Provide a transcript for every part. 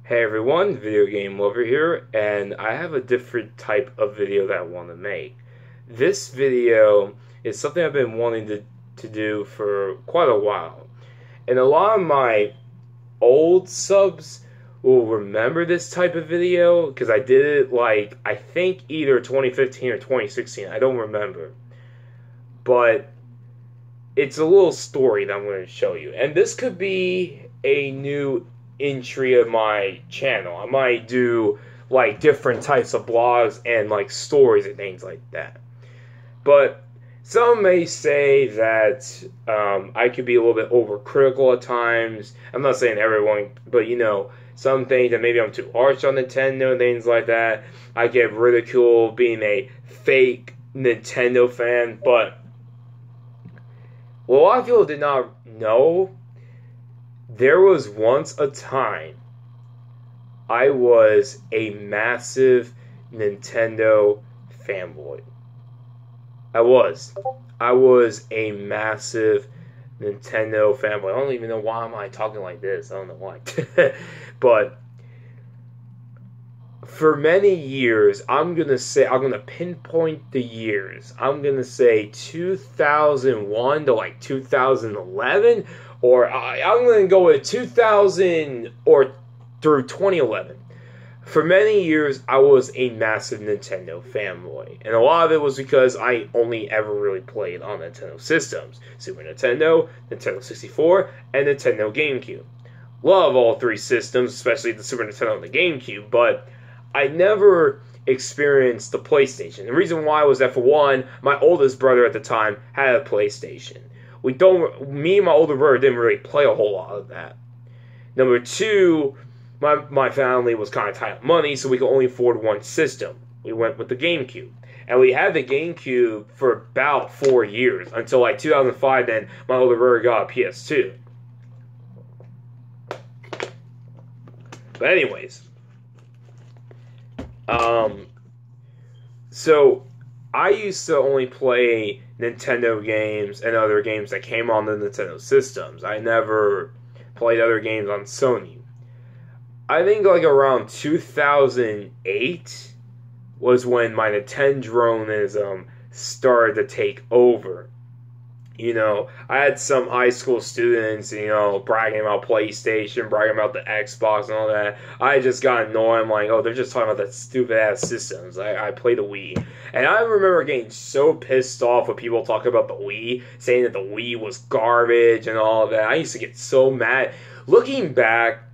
Hey everyone, Video Game Lover here, and I have a different type of video that I want to make. This video is something I've been wanting to do for quite a while. And a lot of my old subs will remember this type of video because I did it like, I think either 2015 or 2016, I don't remember. But it's a little story that I'm going to show you. And this could be a new entry of my channel. I might do like different types of blogs and like stories and things like that. But some may say that I could be a little bit overcritical at times. I'm not saying everyone, but some things that maybe I'm too harsh on Nintendo and things like that. I get ridiculed being a fake Nintendo fan, but what a lot of people did not know, there was once a time I was a massive Nintendo fanboy. I was a massive Nintendo fanboy. I don't even know why am I talking like this. I don't know why. But for many years, I'm going to pinpoint the years. I'm going to say 2001 to like 2011, or I'm going to go with 2000 or through 2011. For many years, I was a massive Nintendo fanboy. And a lot of it was because I only ever really played on Nintendo systems. Super Nintendo, Nintendo 64, and Nintendo GameCube. Love all three systems, especially the Super Nintendo and the GameCube, but I never experienced the PlayStation. The reason why was that, for one, my oldest brother at the time had a PlayStation. Me and my older brother didn't really play a whole lot of that. Number two, my family was kind of tight on money, so we could only afford one system. We went with the GameCube. And we had the GameCube for about 4 years, until like 2005, then my older brother got a PS2. But anyways, so I used to only play Nintendo games and other games that came on the Nintendo systems. I never played other games on Sony. I think like around 2008 was when my Nintendronism started to take over. I had some high school students, bragging about PlayStation, bragging about the Xbox and all that. I just got annoyed. I'm like, oh, they're just talking about that stupid-ass systems. I played the Wii. And I remember getting so pissed off when people talk about the Wii, saying that the Wii was garbage and all of that. I used to get so mad. Looking back,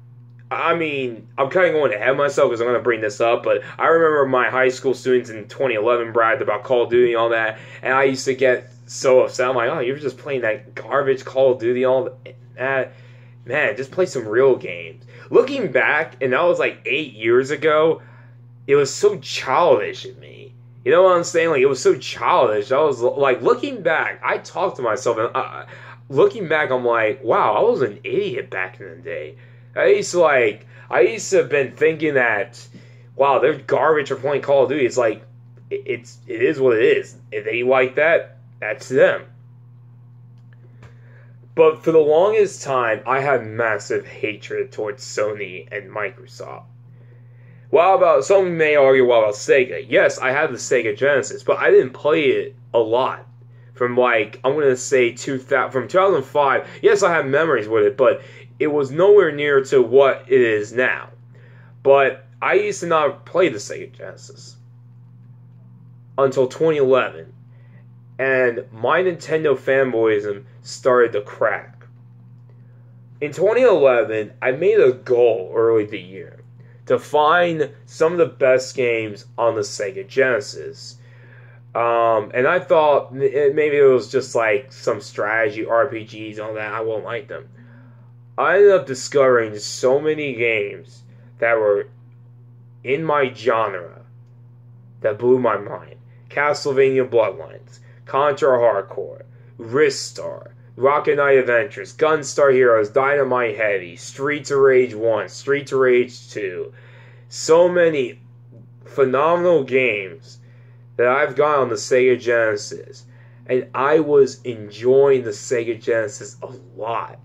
I mean, I'm kind of going ahead of myself because I'm going to bring this up, but I remember my high school students in 2011 bragged about Call of Duty and all that, and I used to get so upset. I'm like, oh, you're just playing that garbage Call of Duty, all that. Man, just play some real games. Looking back, and that was like 8 years ago, it was so childish of me. You know what I'm saying? Like, it was so childish. I was like, looking back, I talked to myself, and looking back, I'm like, wow, I was an idiot back in the day. I used to have been thinking that, wow, they're garbage for playing Call of Duty. It's like, it is what it is. If they like that, that's them. But for the longest time, I had massive hatred towards Sony and Microsoft. Some may argue, what about Sega? Yes, I had the Sega Genesis, but I didn't play it a lot. From like, I'm going to say from 2005, yes, I have memories with it, but it was nowhere near to what it is now. But I used to not play the Sega Genesis until 2011. And my Nintendo fanboyism started to crack. In 2011, I made a goal early the year to find some of the best games on the Sega Genesis. And I thought maybe it was just like some strategy RPGs and all that. I won't like them. I ended up discovering so many games that were in my genre that blew my mind. Castlevania Bloodlines, Contra Hardcore, Ristar, Rocket Knight Adventures, Gunstar Heroes, Dynamite Heavy, Streets of Rage 1, Streets of Rage 2. So many phenomenal games that I've got on the Sega Genesis. And I was enjoying the Sega Genesis a lot.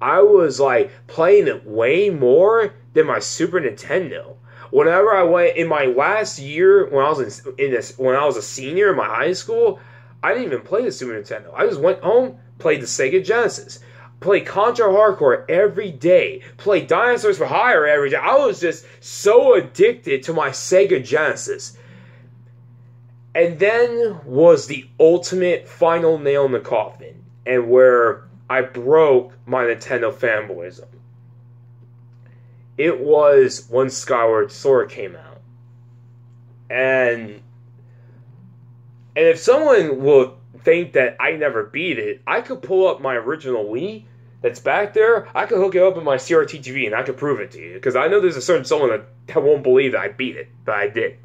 I was like playing it way more than my Super Nintendo. Whenever I went in my last year when I was when I was a senior in my high school, I didn't even play the Super Nintendo. I just went home, played the Sega Genesis, played Contra Hardcore every day, played Dinosaurs for Hire every day. I was just so addicted to my Sega Genesis. And then was the ultimate final nail in the coffin, and where I broke my Nintendo fanboyism. It was when Skyward Sword came out. And if someone will think that I never beat it, I could pull up my original Wii that's back there. I could hook it up with my CRT TV and I could prove it to you. Because I know there's a certain someone that won't believe that I beat it, but I did.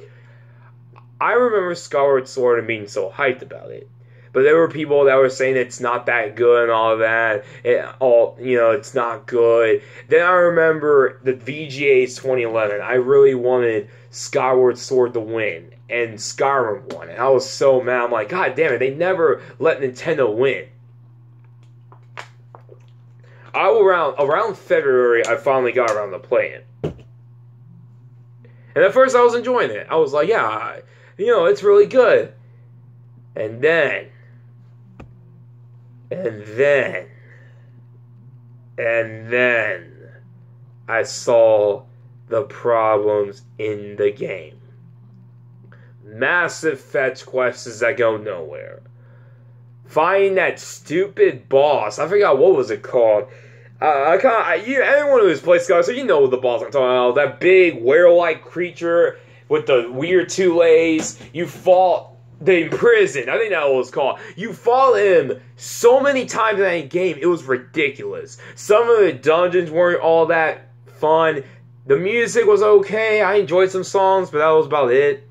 I remember Skyward Sword and being so hyped about it. But there were people that were saying it's not that good and all of that. It's not good. Then I remember the VGA's 2011. I really wanted Skyward Sword to win. And Skyrim won. And I was so mad. I'm like, God damn it, they never let Nintendo win. Around February, I finally got around to playing it. And at first I was enjoying it. I was like, yeah, it's really good. And then I saw the problems in the game. Massive fetch quests that go nowhere. Find that stupid boss. I forgot what was it called. Anyone who's played Skyward, so you know the boss I'm talking about. That big were-like creature with the weird two legs. You fought the prison. I think that was called. You fought him so many times in that game. It was ridiculous. Some of the dungeons weren't all that fun. The music was okay. I enjoyed some songs, but that was about it.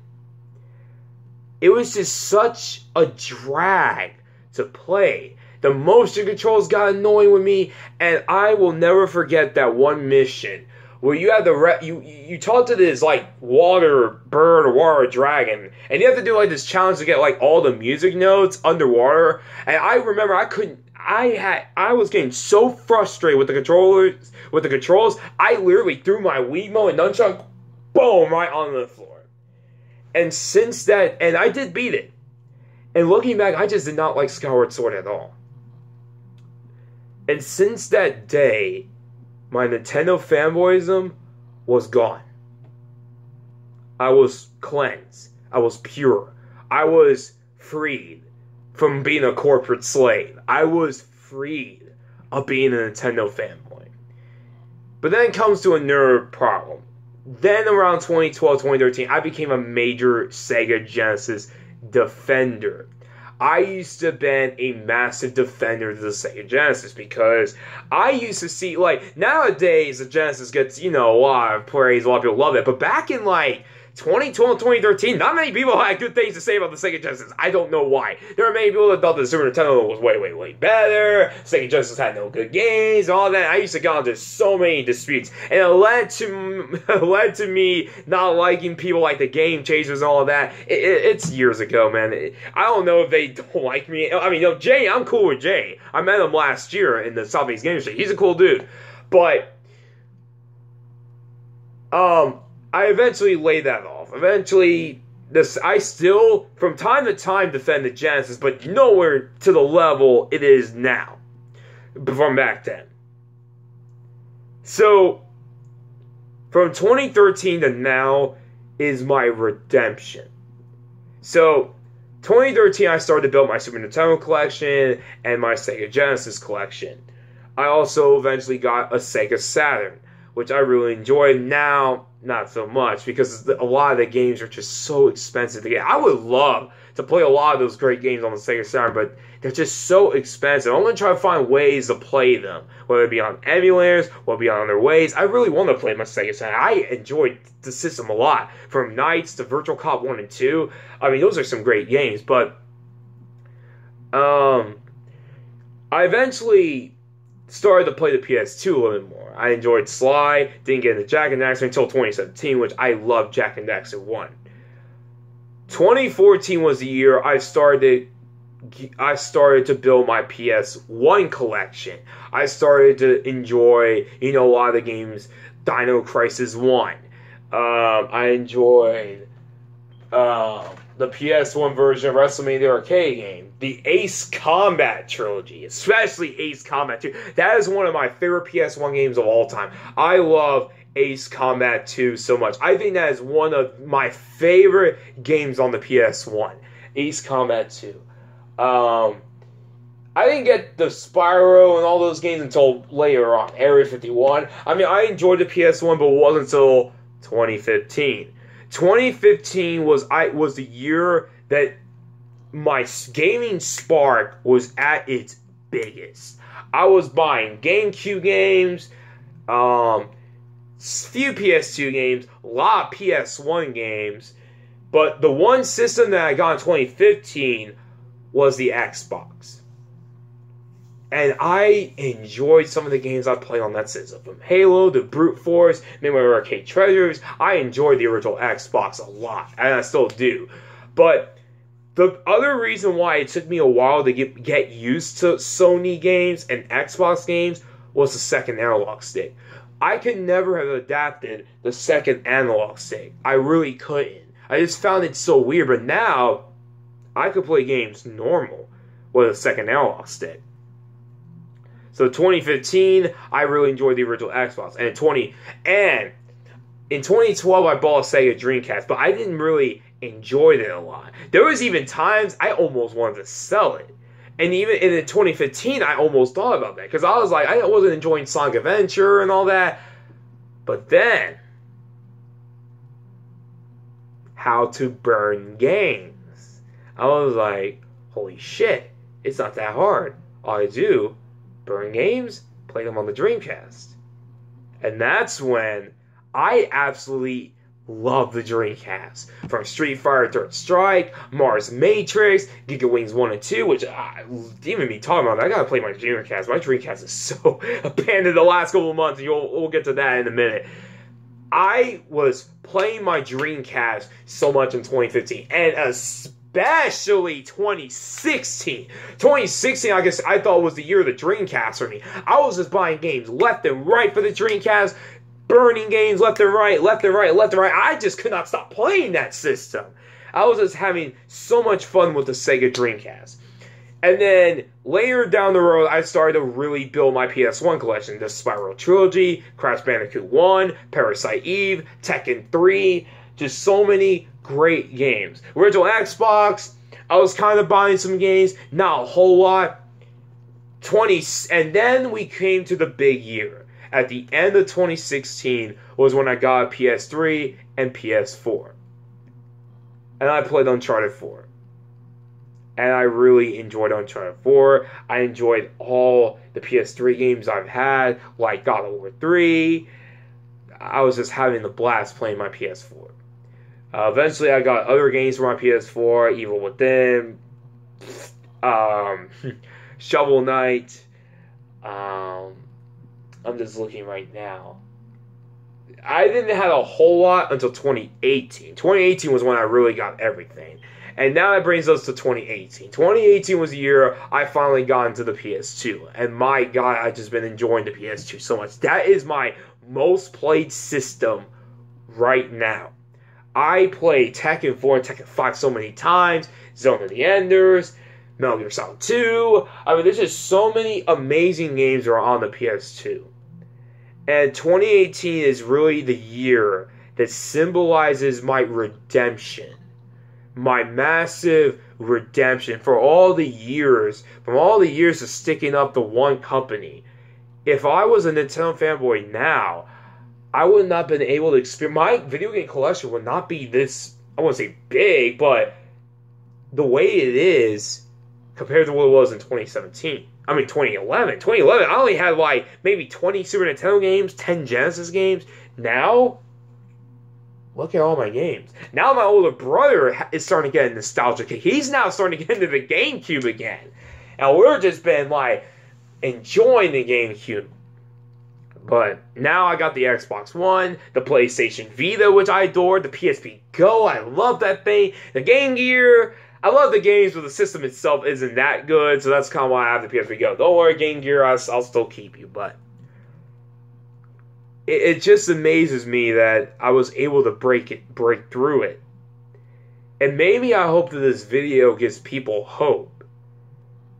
It was just such a drag to play. The motion controls got annoying with me, and I will never forget that one mission where you have you talk to this like water bird or water dragon, and you have to do like this challenge to get like all the music notes underwater. And I remember I was getting so frustrated with the controls. I literally threw my Wiimote and nunchuck, boom, right on the floor. And since that, and I did beat it. And looking back, I just did not like Skyward Sword at all. And since that day, my Nintendo fanboyism was gone. I was cleansed. I was pure. I was freed from being a corporate slave. I was freed of being a Nintendo fanboy. But then it comes to another problem. Then around 2012, 2013, I became a major Sega Genesis defender. I used to have been a massive defender of the Sega Genesis because I used to see, like, nowadays the Genesis gets, a lot of praise, a lot of people love it, but back in, 2012, 2013, not many people had good things to say about the Sega Genesis. I don't know why. There were many people that thought the Super Nintendo was way, way, way better. Sega Genesis had no good games, all that. I used to get into so many disputes, and it led to me not liking people like the Game Chasers and all of that. It's years ago, man. I don't know if they don't like me. I mean, Jay, I'm cool with Jay. I met him last year in the Southeast Game Show. He's a cool dude, but I eventually laid that off. Eventually, I still, from time to time, defend the Genesis, but nowhere to the level it is now, from back then. So, from 2013 to now is my redemption. So, 2013, I started to build my Super Nintendo collection and my Sega Genesis collection. I also eventually got a Sega Saturn, which I really enjoy. Now, not so much, because a lot of the games are just so expensive to get. I would love to play a lot of those great games on the Sega Saturn, but they're just so expensive. I'm going to try to find ways to play them, whether it be on emulators, whether it be on other ways. I really want to play my Sega Saturn. I enjoyed the system a lot, from Knights to Virtual Cop 1 and 2. I mean, those are some great games, but I eventually started to play the PS2 a little bit more. I enjoyed Sly, didn't get into Jak and Daxter until 2017, which I loved Jak and Daxter 1. 2014 was the year I started to I started to build my PS1 collection. I started to enjoy, a lot of the games. Dino Crisis 1. I enjoyed the PS1 version of WrestleMania arcade game. The Ace Combat trilogy, especially Ace Combat 2. That is one of my favorite PS1 games of all time. I love Ace Combat 2 so much. I think that is one of my favorite games on the PS1. Ace Combat 2. I didn't get the Spyro and all those games until later on, Area 51. I mean, I enjoyed the PS1, but it wasn't until 2015. 2015 was the year that my gaming spark was at its biggest. I was buying GameCube games, few PS2 games, a lot of PS1 games, but the one system that I got in 2015 was the Xbox. And I enjoyed some of the games I played on that system. From Halo to Brute Force, Midway Arcade Treasures. I enjoyed the original Xbox a lot, and I still do. But the other reason why it took me a while to get used to Sony games and Xbox games was the second analog stick. I could never have adapted the second analog stick. I really couldn't. I just found it so weird. But now, I could play games normal with a second analog stick. So 2015, I really enjoyed the original Xbox. And in 2012, I bought a Sega Dreamcast, but I didn't really enjoy it a lot. There was even times I almost wanted to sell it. And even in 2015, I almost thought about that. Because I was like, I wasn't enjoying Sonic Adventure and all that. But then, how to burn games. I was like, holy shit, it's not that hard. All I do, burn games, play them on the Dreamcast. And that's when I absolutely love the Dreamcast. From Street Fighter Third Strike, Mars Matrix, Giga Wings 1 and 2, which, even me talking about that, I gotta play my Dreamcast. My Dreamcast is so abandoned the last couple of months, and we'll get to that in a minute. I was playing my Dreamcast so much in 2015, and especially 2016. 2016, I guess I thought was the year of the Dreamcast for me. I was just buying games left and right for the Dreamcast, burning games left and right, left and right, left and right. I just could not stop playing that system. I was just having so much fun with the Sega Dreamcast. And then later down the road, I started to really build my PS1 collection. The Spyro Trilogy, Crash Bandicoot 1, Parasite Eve, Tekken 3, just so many great games. Original Xbox, I was kind of buying some games, not a whole lot. And then we came to the big year. At the end of 2016 was when I got a PS3 and PS4. And I played Uncharted 4. And I really enjoyed Uncharted 4. I enjoyed all the PS3 games I've had, like God of War 3. I was just having a blast playing my PS4. Eventually, I got other games for my PS4, Evil Within, Shovel Knight. I'm just looking right now. I didn't have a whole lot until 2018. 2018 was when I really got everything. And now that brings us to 2018. 2018 was the year I finally got into the PS2. And my God, I've just been enjoying the PS2 so much. That is my most played system right now. I play Tekken 4 and Tekken 5 so many times. Zone of the Enders, Metal Gear Solid 2. I mean, there's just so many amazing games that are on the PS2. And 2018 is really the year that symbolizes my redemption. My massive redemption for all the years, from all the years of sticking up to one company. If I was a Nintendo fanboy now, I would not have been able to experience, my video game collection would not be this, I wouldn't say big, but the way it is compared to what it was in 2017. I mean, 2011. 2011, I only had like maybe 20 Super Nintendo games, 10 Genesis games. Now, look at all my games. Now my older brother is starting to get a nostalgia kick. He's now starting to get into the GameCube again. And we're just been like enjoying the GameCube. But now I got the Xbox One, the PlayStation Vita, which I adored, the PSP Go, I love that thing, the Game Gear. I love the games, but the system itself isn't that good, so that's kind of why I have the PS3 Go. Don't worry, Game Gear, I'll still keep you, but it just amazes me that I was able to break through it. And maybe I hope that this video gives people hope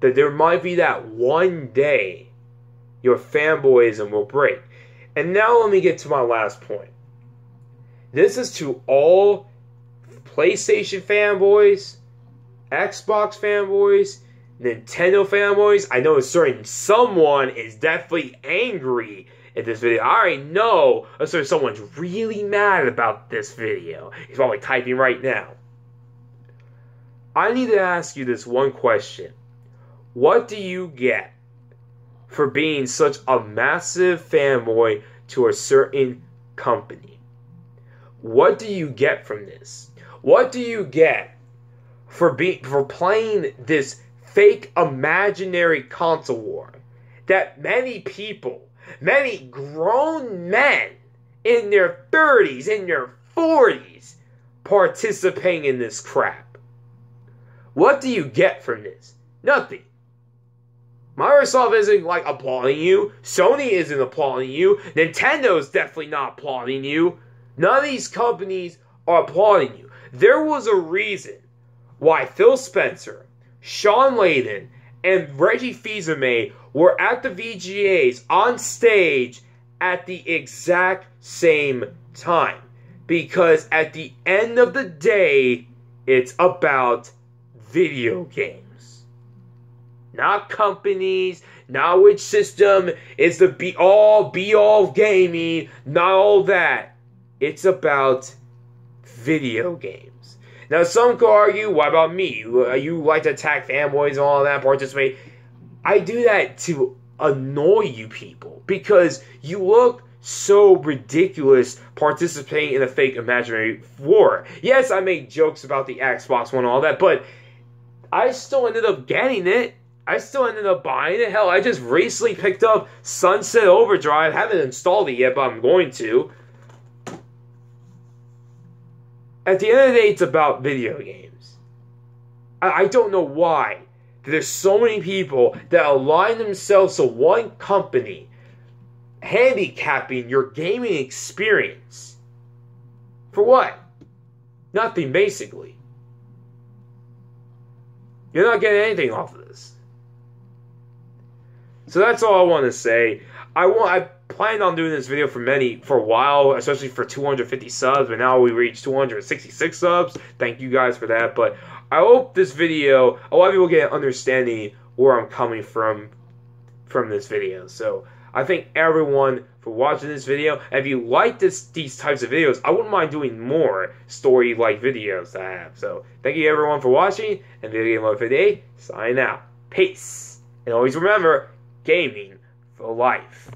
that there might be that one day your fanboyism will break. And now let me get to my last point. This is to all PlayStation fanboys, Xbox fanboys, Nintendo fanboys. I know a certain someone is definitely angry at this video. I already know a certain someone's really mad about this video. He's probably typing right now. I need to ask you this one question. What do you get for being such a massive fanboy to a certain company? What do you get from this? What do you get for playing this fake imaginary console war that many people, many grown men in their 30s, in their 40s, participating in this crap? What do you get from this? Nothing. Microsoft isn't like applauding you. Sony isn't applauding you. Nintendo's definitely not applauding you. None of these companies are applauding you. There was a reason why Phil Spencer, Sean Layden, and Reggie Fils-Aimé were at the VGAs on stage at the exact same time. Because at the end of the day, it's about video games. Not companies, not which system is the be-all gaming, not all that. It's about video games. Now, some could argue, what about me? You like to attack fanboys and all that, participate. I do that to annoy you people, because you look so ridiculous participating in a fake imaginary war. Yes, I made jokes about the Xbox One and all that, but I still ended up getting it. I still ended up buying it. Hell, I just recently picked up Sunset Overdrive. Haven't installed it yet, but I'm going to. At the end of the day, it's about video games. I don't know why there's so many people that align themselves to one company, handicapping your gaming experience. For what? Nothing, basically. You're not getting anything off of this. So that's all I want to say. I planned on doing this video for a while, especially for 250 subs, but now we reached 266 subs. Thank you guys for that. But I hope this video, a lot of people get an understanding where I'm coming from this video. So I thank everyone for watching this video. And if you like these types of videos, I wouldn't mind doing more story-like videos that I have. So thank you everyone for watching, and Video Game Love for the Day, signing out. Peace. And always remember, gaming for life.